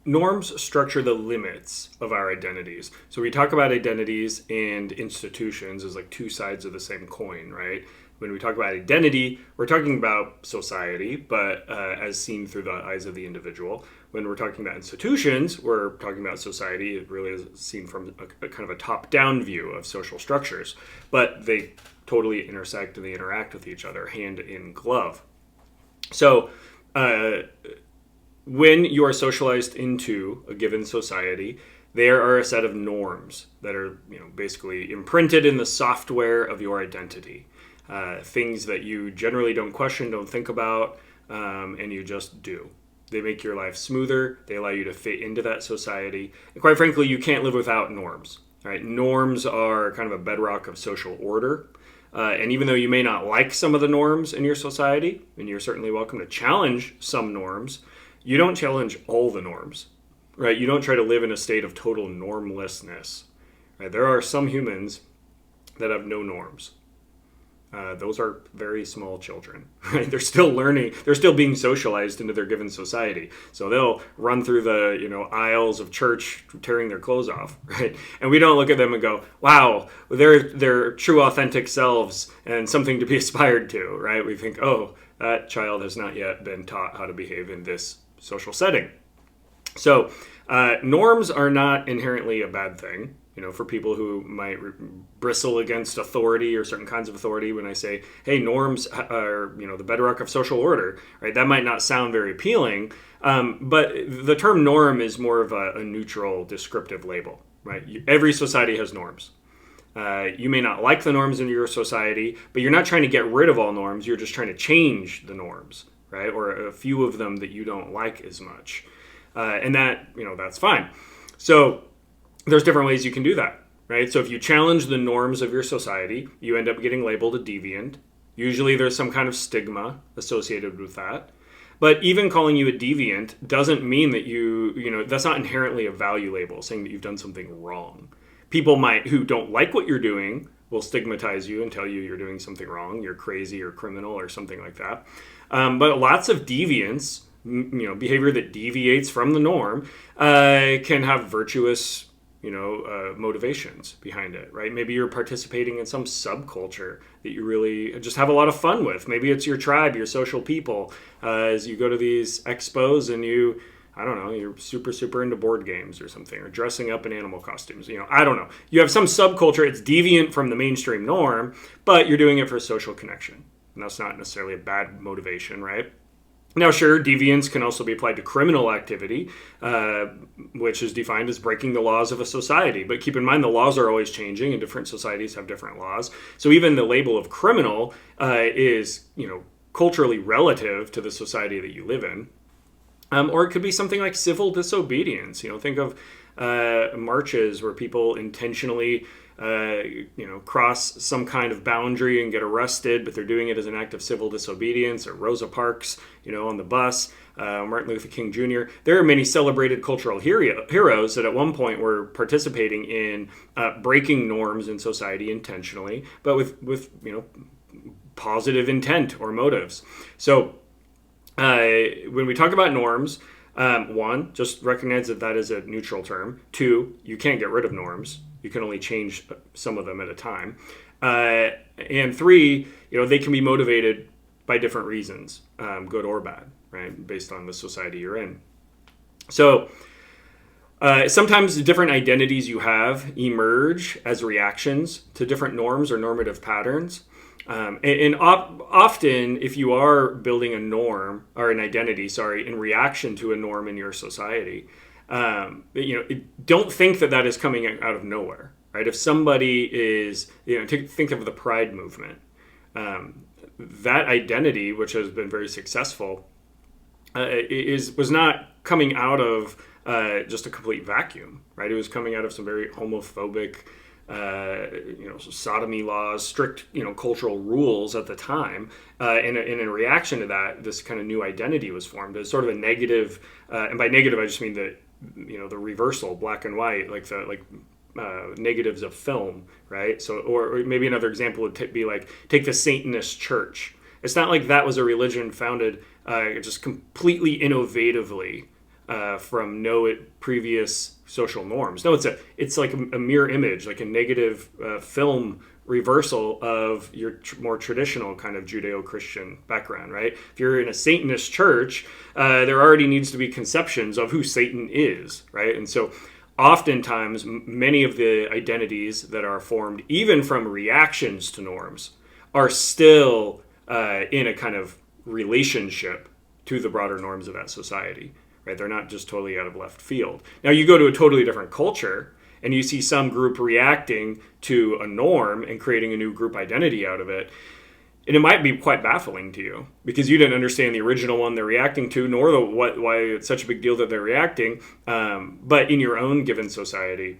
norms structure the limits of our identities. So we talk about identities and institutions as like two sides of the same coin, right? When we talk about identity, we're talking about society, but as seen through the eyes of the individual. When we're talking about institutions, we're talking about society. It really is seen from a kind of a top-down view of social structures. But they totally intersect and they interact with each other, hand in glove. So when you are socialized into a given society, there are a set of norms that are, basically imprinted in the software of your identity. Things that you generally don't question, don't think about, and you just do. They make your life smoother. They allow you to fit into that society. And quite frankly, you can't live without norms. Right? Norms are kind of a bedrock of social order. And even though you may not like some of the norms in your society, and you're certainly welcome to challenge some norms, you don't challenge all the norms. Right? You don't try to live in a state of total normlessness. Right? There are some humans that have no norms. Those are very small children, right? They're still learning. They're still being socialized into their given society. So they'll run through the, aisles of church tearing their clothes off, right? And we don't look at them and go, wow, they're true, authentic selves and something to be aspired to, right? We think, oh, that child has not yet been taught how to behave in this social setting. So norms are not inherently a bad thing. For people who might bristle against authority or certain kinds of authority, when I say, hey, norms are, the bedrock of social order, right? That might not sound very appealing, but the term norm is more of a neutral descriptive label, right? Every society has norms. You may not like the norms in your society, but you're not trying to get rid of all norms. You're just trying to change the norms, right? Or a few of them that you don't like as much. And that, that's fine. So there's different ways you can do that, right? So if you challenge the norms of your society, you end up getting labeled a deviant. Usually there's some kind of stigma associated with that. But even calling you a deviant doesn't mean that that's not inherently a value label, saying that you've done something wrong. People who don't like what you're doing will stigmatize you and tell you you're doing something wrong, you're crazy or criminal or something like that. But lots of deviance, behavior that deviates from the norm, can have virtuous motivations behind it, right? Maybe you're participating in some subculture that you really just have a lot of fun with. Maybe it's your tribe, your social people, as you go to these expos and you're super, super into board games or something, or dressing up in animal costumes. I don't know. You have some subculture. It's deviant from the mainstream norm, but you're doing it for social connection. And that's not necessarily a bad motivation, right? Now, sure, deviance can also be applied to criminal activity, which is defined as breaking the laws of a society. But keep in mind, the laws are always changing, and different societies have different laws. So even the label of criminal is, culturally relative to the society that you live in. Or it could be something like civil disobedience. Think of marches where people intentionally cross some kind of boundary and get arrested, but they're doing it as an act of civil disobedience. Or Rosa Parks, on the bus, Martin Luther King Jr. There are many celebrated cultural heroes that at one point were participating in breaking norms in society intentionally, but with positive intent or motives. So when we talk about norms, one, just recognize that is a neutral term. Two, you can't get rid of norms. You can only change some of them at a time. And three, they can be motivated by different reasons, good or bad, right, based on the society you're in. So sometimes different identities you have emerge as reactions to different norms or normative patterns. And often, if you are building a norm or an identity, in reaction to a norm in your society, don't think that is coming out of nowhere, right? If somebody is, think of the Pride movement, that identity, which has been very successful, was not coming out of just a complete vacuum, right? It was coming out of some very homophobic, sodomy laws, strict, cultural rules at the time. And in reaction to that, this kind of new identity was formed as sort of a negative, and by negative, I just mean the reversal, black and white, negatives of film, right? So, or maybe another example would be take the Satanist church. It's not like that was a religion founded just completely innovatively from no previous social norms. No, it's like a mirror image, like a negative film reversal of your more traditional kind of Judeo-Christian background, right? If you're in a Satanist church, there already needs to be conceptions of who Satan is, right? And so oftentimes, many of the identities that are formed, even from reactions to norms, are still in a kind of relationship to the broader norms of that society, right? They're not just totally out of left field. Now, you go to a totally different culture, and you see some group reacting to a norm and creating a new group identity out of it, and it might be quite baffling to you because you didn't understand the original one they're reacting to, nor why it's such a big deal that they're reacting. But in your own given society,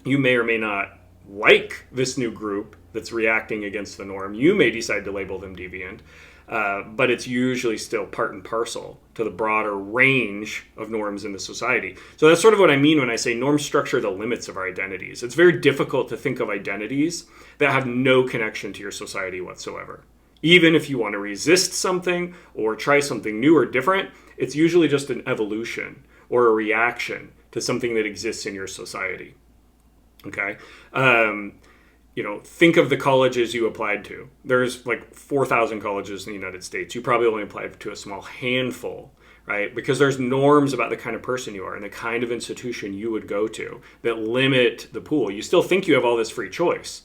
you may or may not like this new group that's reacting against the norm. You may decide to label them deviant, but it's usually still part and parcel to the broader range of norms in the society. So that's sort of what I mean when I say norms structure the limits of our identities. It's very difficult to think of identities that have no connection to your society whatsoever. Even if you want to resist something or try something new or different, it's usually just an evolution or a reaction to something that exists in your society. Okay? Think of the colleges you applied to. There's like 4,000 colleges in the United States. You probably only applied to a small handful, right? Because there's norms about the kind of person you are and the kind of institution you would go to that limit the pool. You still think you have all this free choice,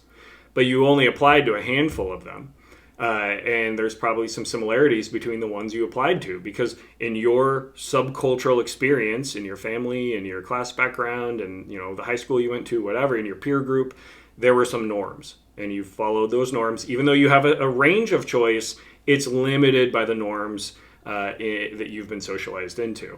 but you only applied to a handful of them. And there's probably some similarities between the ones you applied to, because in your subcultural experience, in your family, in your class background, and the high school you went to, whatever, in your peer group, there were some norms, and you followed those norms. Even though you have a range of choice, it's limited by the norms that you've been socialized into.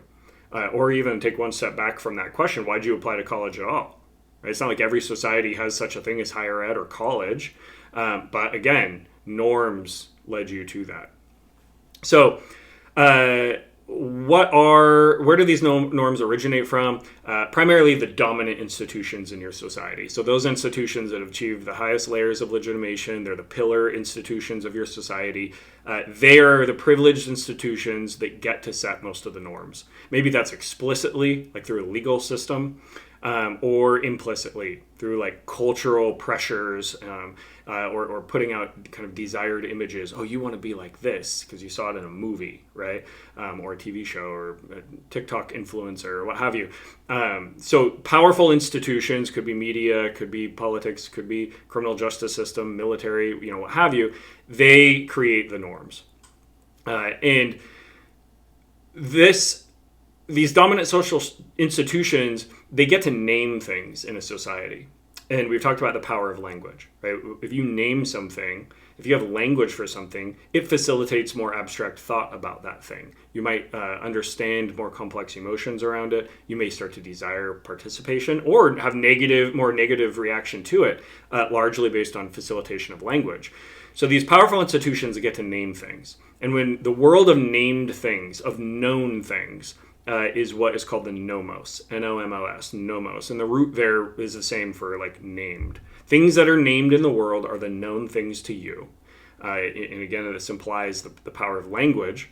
Or even take one step back from that question, why'd you apply to college at all? Right? It's not like every society has such a thing as higher ed or college, but again, norms led you to that. So where do these norms originate from? Primarily the dominant institutions in your society. So those institutions that have achieved the highest layers of legitimation, they're the pillar institutions of your society. They are the privileged institutions that get to set most of the norms. Maybe that's explicitly, like through a legal system, or implicitly through like cultural pressures, or putting out kind of desired images. Oh, you want to be like this because you saw it in a movie, right? Or a TV show or a TikTok influencer or what have you. So powerful institutions, could be media, could be politics, could be criminal justice system, military, what have you. They create the norms. And these dominant social institutions, they get to name things in a society. And we've talked about the power of language, right? If you name something, if you have language for something, it facilitates more abstract thought about that thing. You might understand more complex emotions around it. You may start to desire participation or have more negative reaction to it, largely based on facilitation of language. So these powerful institutions get to name things. And when the world of named things, of known things, is what is called the nomos, N-O-M-O-S, nomos. And the root there is the same for like named. Things that are named in the world are the known things to you. And again, this implies the power of language.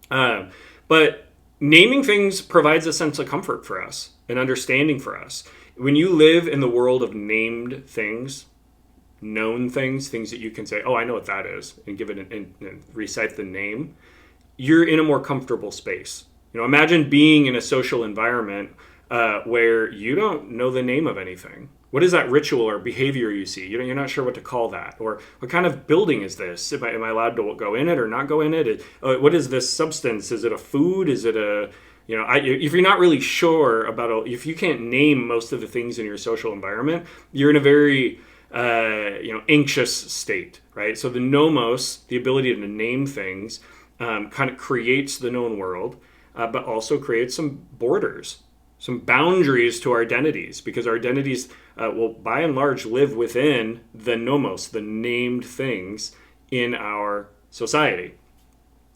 But naming things provides a sense of comfort for us, an understanding for us. When you live in the world of named things, known things that you can say, oh, I know what that is, and give it and recite the name, you're in a more comfortable space. Imagine being in a social environment where you don't know the name of anything. What is that ritual or behavior you see? You're not sure what to call that. Or what kind of building is this? Am I allowed to go in it or not go in it? What is this substance? Is it a food? Is it if you're not really sure about if you can't name most of the things in your social environment, you're in a very anxious state, right? So the nomos, the ability to name things, kind of creates the known world. But also creates some borders, some boundaries to our identities, because our identities will, by and large, live within the nomos, the named things in our society.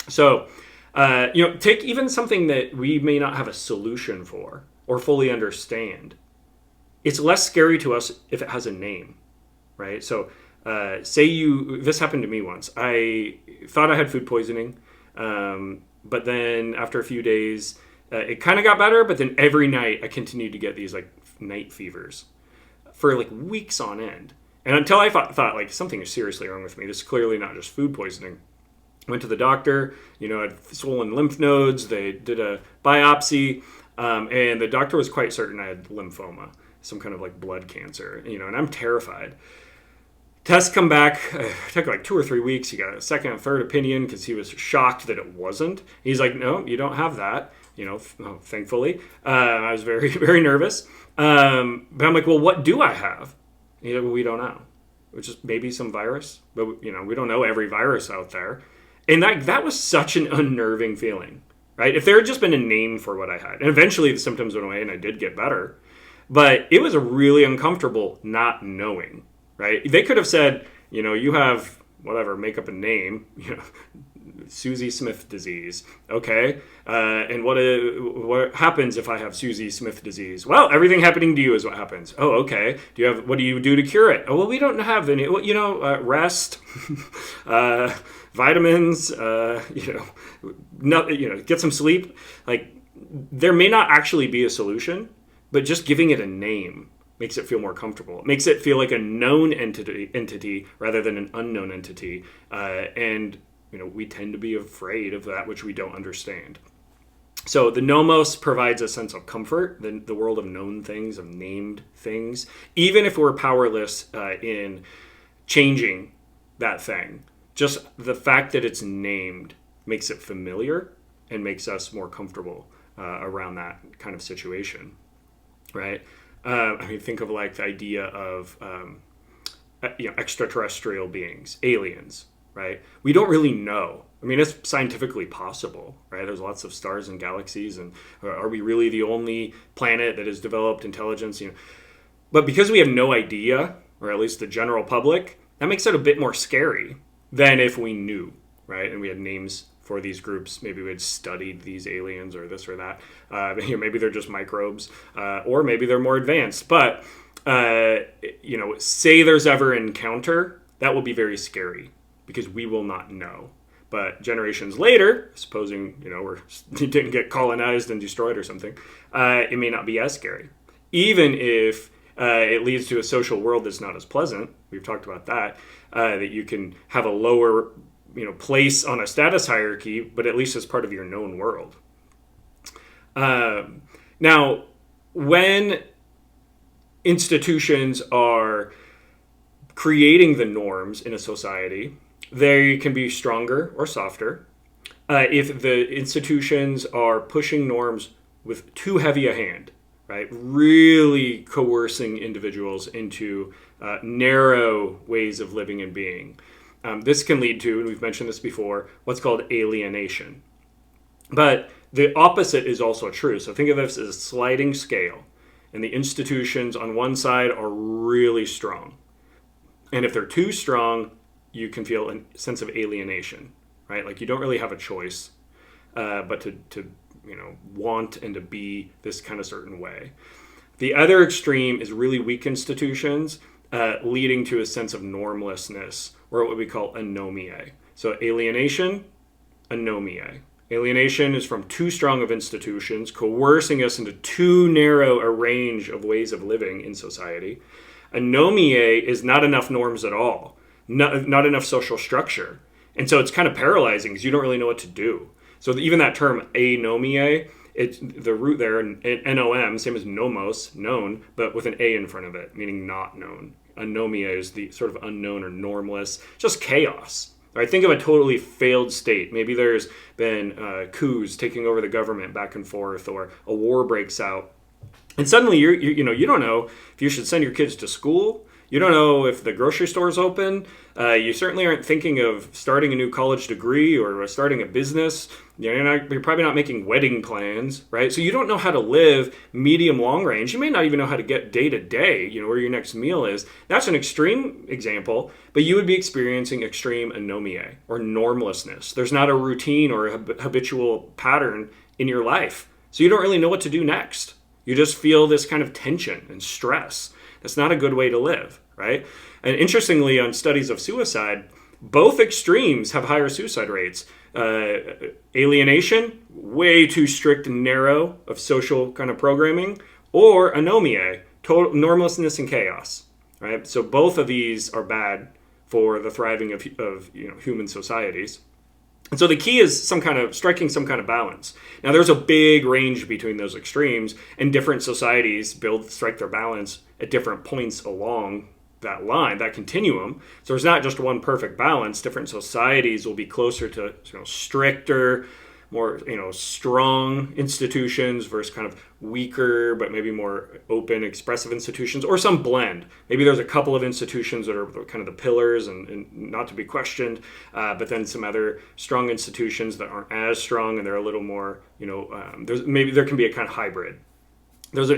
So, take even something that we may not have a solution for or fully understand. It's less scary to us if it has a name, right? So, this happened to me once. I thought I had food poisoning. But then after a few days, It kind of got better, but then every night I continued to get these like night fevers for like weeks on end. And until I thought like something is seriously wrong with me. This is clearly not just food poisoning. Went to the doctor, I had swollen lymph nodes. They did a biopsy, and the doctor was quite certain I had lymphoma, some kind of like blood cancer, and I'm terrified. Tests come back. It took like 2 or 3 weeks. He got a second and third opinion because he was shocked that it wasn't. He's like, no, you don't have that. Thankfully. I was very, very nervous. But I'm like, well, what do I have? He's like, well, we don't know. Which is maybe some virus. But, we don't know every virus out there. And that was such an unnerving feeling, right? If there had just been a name for what I had. And eventually the symptoms went away and I did get better. But it was a really uncomfortable not knowing, right? They could have said, you have whatever, make up a name, Susie Smith disease. Okay. And what happens if I have Susie Smith disease? Well, everything happening to you is what happens. Oh, okay. What do you do to cure it? Oh, well, we don't have any, rest, vitamins, get some sleep. Like, there may not actually be a solution, but just giving it a name makes it feel more comfortable. It makes it feel like a known entity rather than an unknown entity. And we tend to be afraid of that which we don't understand. So the nomos provides a sense of comfort, the world of known things, of named things, even if we're powerless in changing that thing. Just the fact that it's named makes it familiar and makes us more comfortable around that kind of situation, right? Think of like the idea of extraterrestrial beings, aliens, right? We don't really know. It's scientifically possible, right? There's lots of stars and galaxies, and are we really the only planet that has developed intelligence? But because we have no idea, or at least the general public, that makes it a bit more scary than if we knew, right? And we had names for these groups. Maybe we had studied these aliens or this or that. Maybe they're just microbes, or maybe they're more advanced. But say there's ever an encounter, that will be very scary, because we will not know. But generations later, supposing we didn't get colonized and destroyed or something, it may not be as scary. Even if it leads to a social world that's not as pleasant, we've talked about that, that you can have a lower place on a status hierarchy, but at least as part of your known world. Now, when institutions are creating the norms in a society, they can be stronger or softer. If the institutions are pushing norms with too heavy a hand, right, really coercing individuals into narrow ways of living and being, this can lead to, and we've mentioned this before, what's called alienation. But the opposite is also true. So think of this as a sliding scale, and the institutions on one side are really strong. And if they're too strong, you can feel a sense of alienation, right? Like you don't really have a choice but to want and to be this kind of certain way. The other extreme is really weak institutions, leading to a sense of normlessness, or what we call anomia. So alienation, anomia. Alienation is from too strong of institutions, coercing us into too narrow a range of ways of living in society. Anomia is not enough norms at all, not enough social structure. And so it's kind of paralyzing because you don't really know what to do. So even that term anomia, it's the root there, N-O-M, same as nomos, known, but with an A in front of it, meaning not known. Anomia is the sort of unknown or normless, just chaos. Right? Think of a totally failed state. Maybe there's been coups taking over the government back and forth, or a war breaks out. And suddenly you don't know if you should send your kids to school. You don't know if the grocery store's open. You certainly aren't thinking of starting a new college degree or starting a business. You're probably not making wedding plans, right? So you don't know how to live medium long range. You may not even know how to get day to day, where your next meal is. That's an extreme example, but you would be experiencing extreme anomia or normlessness. There's not a routine or a habitual pattern in your life. So you don't really know what to do next. You just feel this kind of tension and stress. That's not a good way to live, right? And interestingly, on studies of suicide, both extremes have higher suicide rates. Alienation, way too strict and narrow of social kind of programming, or anomia, total normlessness and chaos, right? So both of these are bad for the thriving of human societies. And so the key is striking some kind of balance. Now there's a big range between those extremes, and different societies strike their balance at different points along that line, that continuum. So there's not just one perfect balance. Different societies will be closer to stricter, more strong institutions versus kind of weaker but maybe more open, expressive institutions, or some blend. Maybe there's a couple of institutions that are kind of the pillars and not to be questioned, but then some other strong institutions that aren't as strong and they're a little more, there can be a kind of hybrid. There's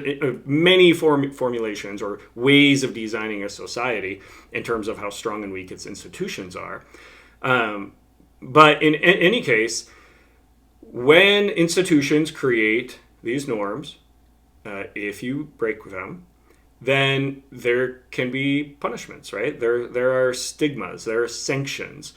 many formulations or ways of designing a society in terms of how strong and weak its institutions are. But in any case, when institutions create these norms, if you break them, then there can be punishments, right? There are stigmas, there are sanctions.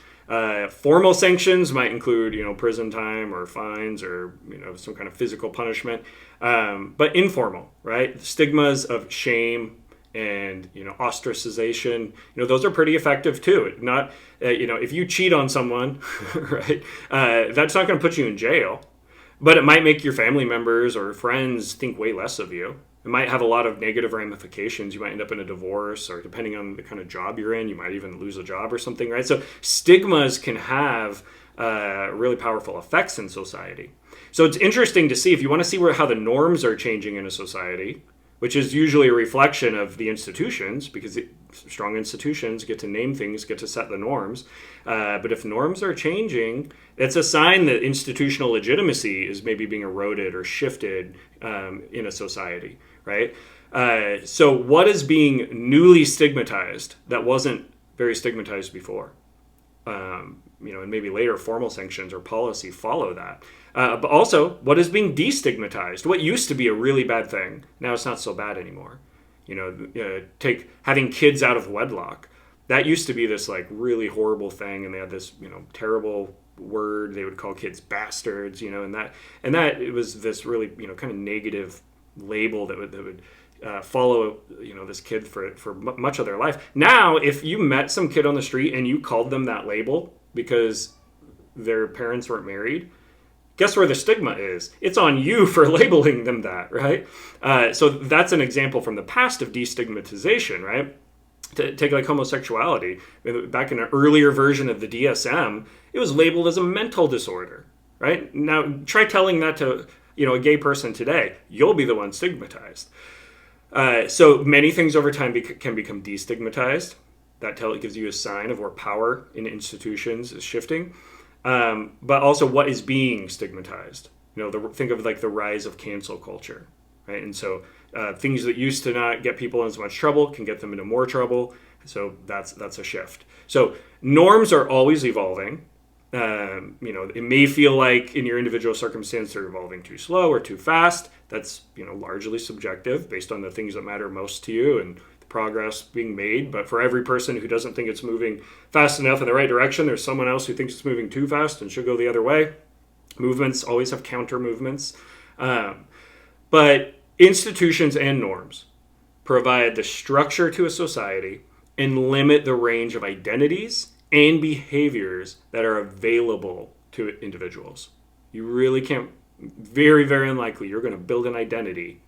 Formal sanctions might include, prison time or fines or, some kind of physical punishment. But informal, right? Stigmas of shame and, ostracization, those are pretty effective too. Not, if you cheat on someone, right, that's not going to put you in jail, but it might make your family members or friends think way less of you. It might have a lot of negative ramifications. You might end up in a divorce, or depending on the kind of job you're in, you might even lose a job or something, right? So stigmas can have really powerful effects in society. So it's interesting to see, if you want to see how the norms are changing in a society, which is usually a reflection of the institutions, because strong institutions get to name things, get to set the norms. But if norms are changing, it's a sign that institutional legitimacy is maybe being eroded or shifted in a society, right? So what is being newly stigmatized that wasn't very stigmatized before? And maybe later formal sanctions or policy follow that. But also, what is being destigmatized? What used to be a really bad thing, now it's not so bad anymore. Take having kids out of wedlock. That used to be this really horrible thing, and they had this terrible word they would call kids bastards. And that it was this really kind of negative label that would follow this kid for much of their life. Now, if you met some kid on the street and you called them that label because their parents weren't married, guess where the stigma is? It's on you for labeling them that, right? So that's an example from the past of destigmatization, right? To take homosexuality, back in an earlier version of the DSM, it was labeled as a mental disorder, right? Now try telling that to a gay person today, you'll be the one stigmatized. So many things over time can become destigmatized. That gives you a sign of where power in institutions is shifting. But also what is being stigmatized. Think of the rise of cancel culture, right? And so things that used to not get people in as much trouble can get them into more trouble. So that's a shift. So norms are always evolving. It may feel like in your individual circumstance they're evolving too slow or too fast. That's largely subjective based on the things that matter most to you and the progress being made. But for every person who doesn't think it's moving fast enough in the right direction, there's someone else who thinks it's moving too fast and should go the other way. Movements always have counter movements. But institutions and norms provide the structure to a society and limit the range of identities and behaviors that are available to individuals. You really can't, very, very unlikely, you're going to build an identity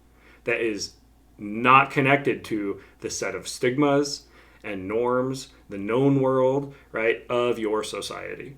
that is not connected to the set of stigmas and norms, the known world, right, of your society.